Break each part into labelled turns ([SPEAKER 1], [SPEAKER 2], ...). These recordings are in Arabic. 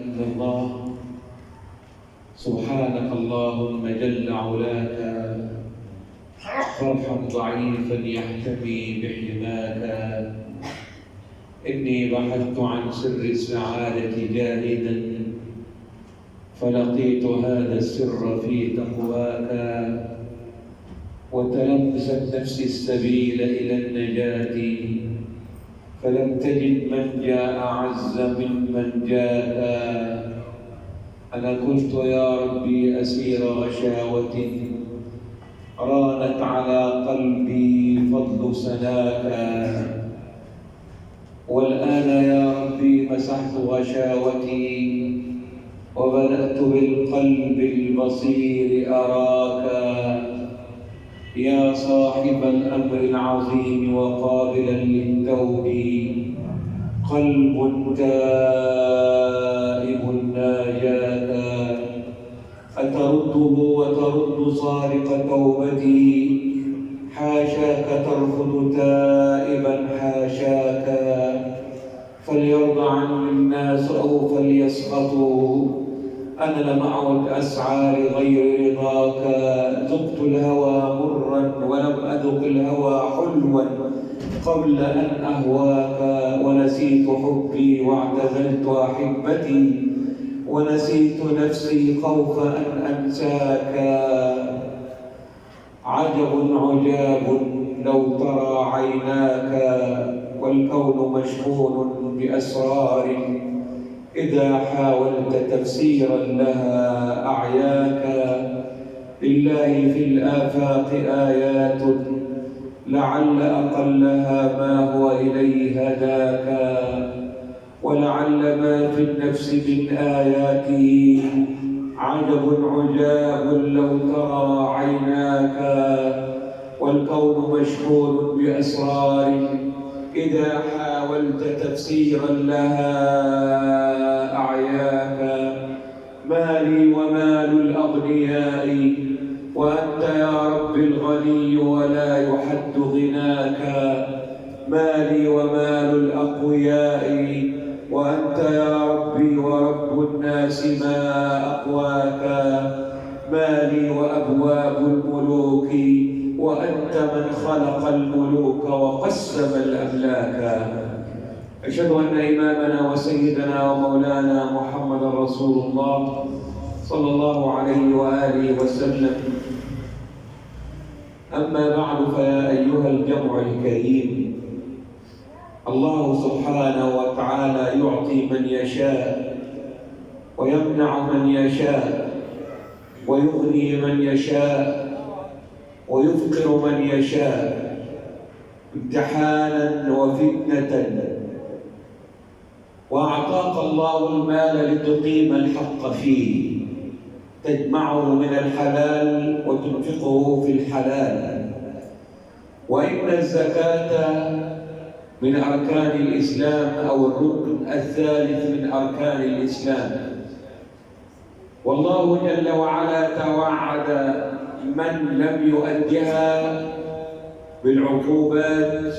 [SPEAKER 1] إلا الله. سبحانك اللهم جل علاك، فارحم ضعيفا يحتمي بحماك. إني بحثت عن سر السعادة جاهدا، فلقيت هذا السر في تقواك. وتلبست نفسي السبيل إلى النجاة، فلم تجد من جاء أعز ممن جاء. أنا كنت يا ربي أسير غشاوة، رانت على قلبي فضل سناك. والآن يا ربي مسحت غشاوتي، وبدأت بالقلب البصير أراك. يا صاحب الأمر العظيم وقابلا للتوب، قلب تائب ناجاك. أترده وترد صارق توبتي، حاشاك ترفض تائبا حاشاك. فليرضى عني الناس أو فليسخطوا، أنا لم أعد أسعى لغير رضاك. ذقت الهوى مرا ولم أذق الهوى حلوا قبل أن أهواك. ونسيت حبي واعتزلت أحبتي، ونسيت نفسي خوف أن أنساك. عجب عجاب لو ترى عيناك، والكون مشحون بأسرار إذا حاولت تفسيرا لها أعياك. لله في الآفاق آيات، لعل أقلها ما هو إليه هداك. ولعل ما في النفس من آياته عجب عجاب لو ترى عيناك. والكون مشحون بأسرار إذا حاولت تفسيرا لها أعياك. مالي ومال الأغنياء، وأنت يا رب الغني ولا يحد غناك. مالي ومال الأقوياء، وأنت يا ربي ورب الناس ما أقواك. مالي وأبواب الملوك، وأنت من خلق الملوك وقسم الأملاك. أشهد أن إمامنا وسيدنا ومولانا محمد رسول الله صلى الله عليه وآله وسلم. أما بعد، فيا أيها الجمع الكريم، الله سبحانه وتعالى يعطي من يشاء، ويمنع من يشاء، ويغني من يشاء، ويفقر من يشاء، امتحانا وفتنة. وأعطاك الله المال لتقيم الحق فيه، تجمعه من الحلال وتنفقه في الحلال. وإن الزكاة من أركان الإسلام، أو الركن الثالث من أركان الإسلام. والله جل وعلا توعد من لم يؤدها بالعقوبات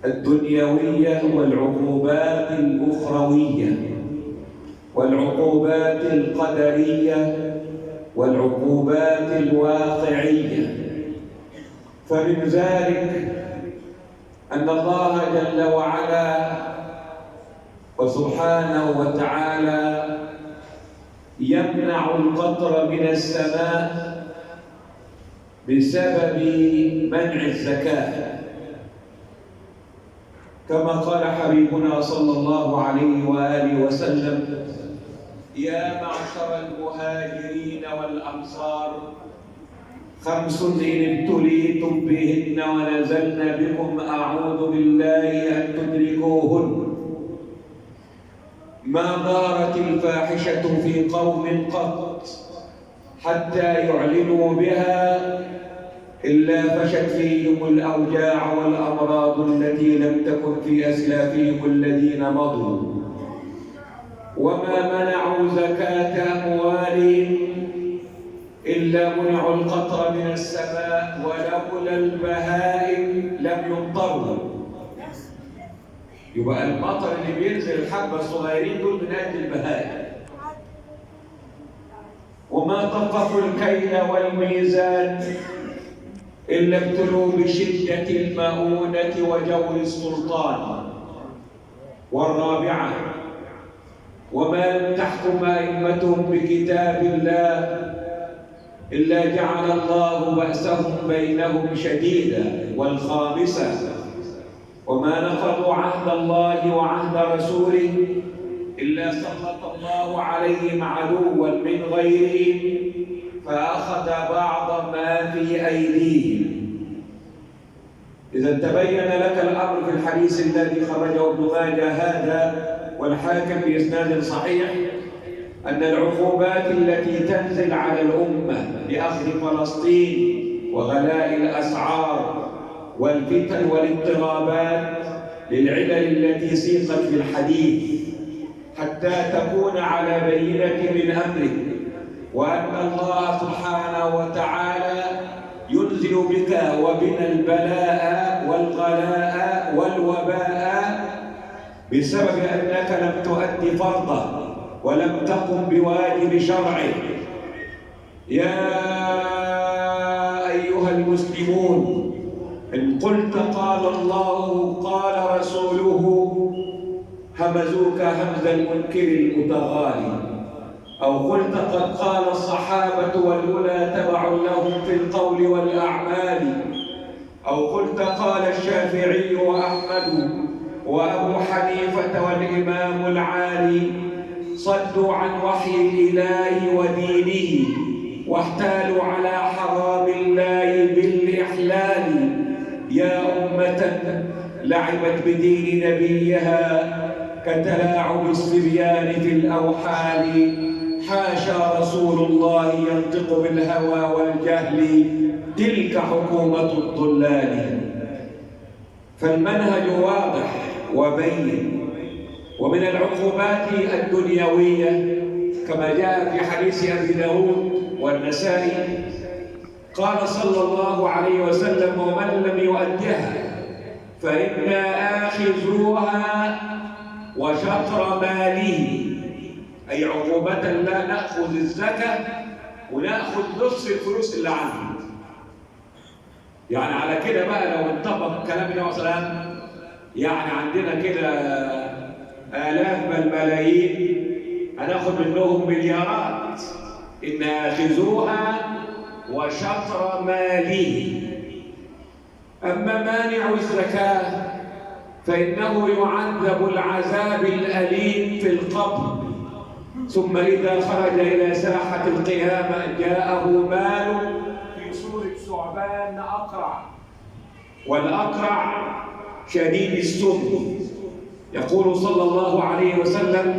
[SPEAKER 1] الدنيوية والعقوبات الأخروية، والعقوبات القدرية والعقوبات الواقعية. فمن ذلك أن الله جل وعلا وسبحانه وتعالى يمنع القطر من السماء بسبب منع الزكاة، كما قال حبيبنا صلى الله عليه وآله وسلم: يا معشر المهاجرين والأنصار، 5 إن ابتليتم بهن ونزلن بكم أعوذ بالله أن تدركوهن. ما دارت الفاحشة في قوم قط حتى يعلنوا بها إلا فشت فيهم الأوجاع والأمراض التي لم تكن في أسلافهم الذين مضوا. وما منعوا زكاة أموالهم إلا منعوا القطر من السماء، ولولا البهائم لم يمطروا. يبقى المطر اللي بينزل الحبة الصغيرين دول من أجل البهائم. خففوا الكيل والميزان إلا ابتلوا بشدة المؤونة وجور السلطان. والرابعة: وما لم تحكم أئمتهم بكتاب الله إلا جعل الله بأسهم بينهم شديدا. والخامسة: وما نقضوا عهد الله وعهد رسوله إلا سلط الله عليهم عدوا من غيرهم فأخذ بعض ما في أيديهم. إذا تبين لك الأمر في الحديث الذي خرجه ابن ماجه هذا والحاكم بإسناد صحيح أن العقوبات التي تنزل على الأمة لأخذ فلسطين وغلاء الأسعار والفتن والاضطرابات للعلل التي سيقت في الحديث حتى تكون على بينة من أمره، وأن الله سبحانه وتعالى ينزل بك وبنا البلاء والغلاء والوباء بسبب أنك لم تؤدي فرضه ولم تقم بواجب شرعه. يا أيها المسلمون، إن قلت قال الله قال رسوله همزوك همز المنكر المتغالي، أو قلت قد قال الصحابة والأولى تبع لهم في القول والأعمال، أو قلت قال الشافعي وأحمد وأبو حنيفة والإمام العالي صدوا عن وحي الإله ودينه واحتالوا على حرام الله بالإحلال. يا أمة لعبت بدين نبيها كتلاعب الصبيان في الأوحال. حاشا رسول الله ينطق بالهوى والجهل، تلك حكومة الضلال. فالمنهج واضح وبين. ومن العقوبات الدنيوية كما جاء في حديث أبي داود والنسائي قال صلى الله عليه وسلم: ومن لم يؤدها فإنا آخذوها وشطر ماله. أي عقوبة لا نأخذ الزكاة ونأخذ نصف الفلوس اللي عنده. يعني على كده بقى لو انطبق كلام النبي صلى الله عليه وسلم، يعني عندنا كده آلاف بل ملايين هناخد منهم مليارات. إن آخذوها وشطر ماله. أما مانع الزكاة فإنه يعذب العذاب الأليم في القبر، ثم إذا خرج إلى ساحة القيامة جاءه مال في صورة ثعبان أقرع، والأقرع شديد السم. يقول صلى الله عليه وسلم: